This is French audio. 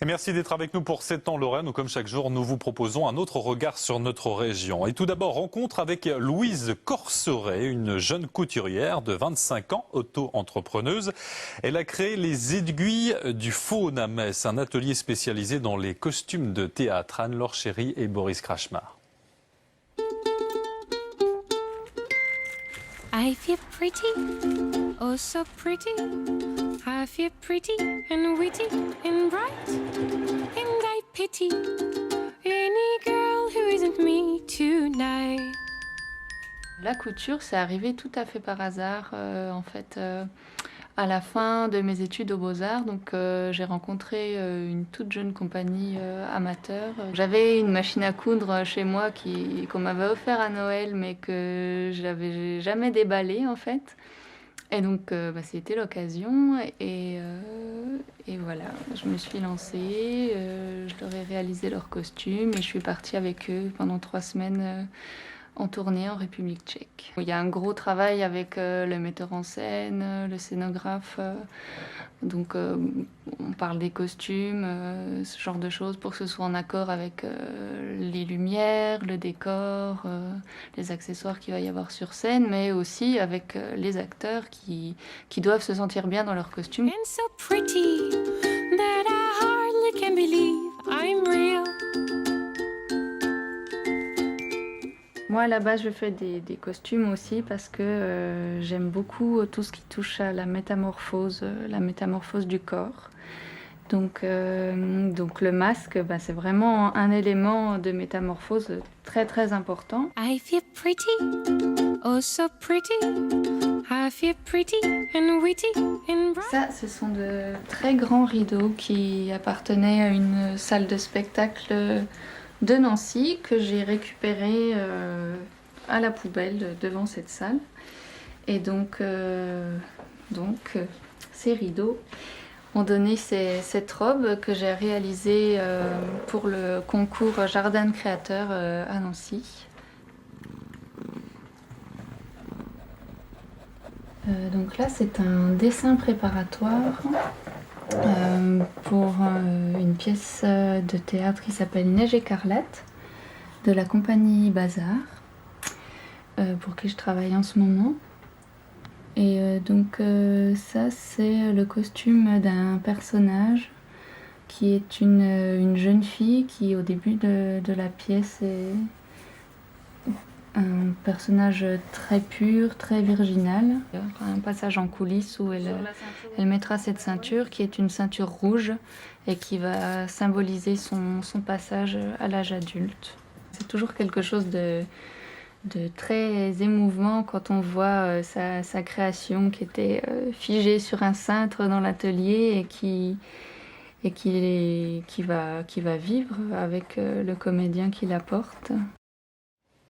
Et merci d'être avec nous pour 7 ans, Lorraine, où comme chaque jour, nous vous proposons un autre regard sur notre région. Et tout d'abord, rencontre avec Louise Corseret, une jeune couturière de 25 ans, auto-entrepreneuse. Elle a créé les Aiguilles du Faune à Metz, un atelier spécialisé dans les costumes de théâtre. Anne-Laure Chéry et Boris Krachmar. I feel pretty, oh so pretty. I feel pretty and witty and bright. And I pity any girl who isn't me tonight. La couture, c'est arrivé tout à fait par hasard, à la fin de mes études aux Beaux-Arts. Donc, j'ai rencontré une toute jeune compagnie amateur. J'avais une machine à coudre chez moi qu'on m'avait offert à Noël, mais que je n'avais jamais déballée, en fait. Et donc, c'était l'occasion. Et voilà, je me suis lancée, je leur ai réalisé leurs costumes et je suis partie avec eux pendant 3 semaines en tournée en République tchèque. Il y a un gros travail avec le metteur en scène, le scénographe. Donc, on parle des costumes, ce genre de choses, pour que ce soit en accord avec les lumières, le décor, les accessoires qu'il va y avoir sur scène, mais aussi avec les acteurs qui doivent se sentir bien dans leurs costumes. And so pretty that I hardly can believe I'm real. Moi, à la base, je fais des costumes aussi parce que j'aime beaucoup tout ce qui touche à la métamorphose du corps. Donc le masque, c'est vraiment un élément de métamorphose très très important. I feel pretty, oh so pretty. I feel pretty and witty and bright. Ça, ce sont de très grands rideaux qui appartenaient à une salle de spectacle de Nancy que j'ai récupéré à la poubelle devant cette salle. Et donc ces rideaux ont donné cette robe que j'ai réalisée pour le concours Jardin de créateurs à Nancy. Donc là, c'est un dessin préparatoire pour une pièce de théâtre qui s'appelle Neige écarlate de la compagnie Bazar, pour qui je travaille en ce moment. Et ça, c'est le costume d'un personnage qui est une jeune fille qui, au début de la pièce, est un personnage très pur, très virginal. Il y aura un passage en coulisses où elle mettra cette ceinture qui est une ceinture rouge et qui va symboliser son passage à l'âge adulte. C'est toujours quelque chose de très émouvant quand on voit sa création qui était figée sur un cintre dans l'atelier et qui va vivre avec le comédien qui la porte.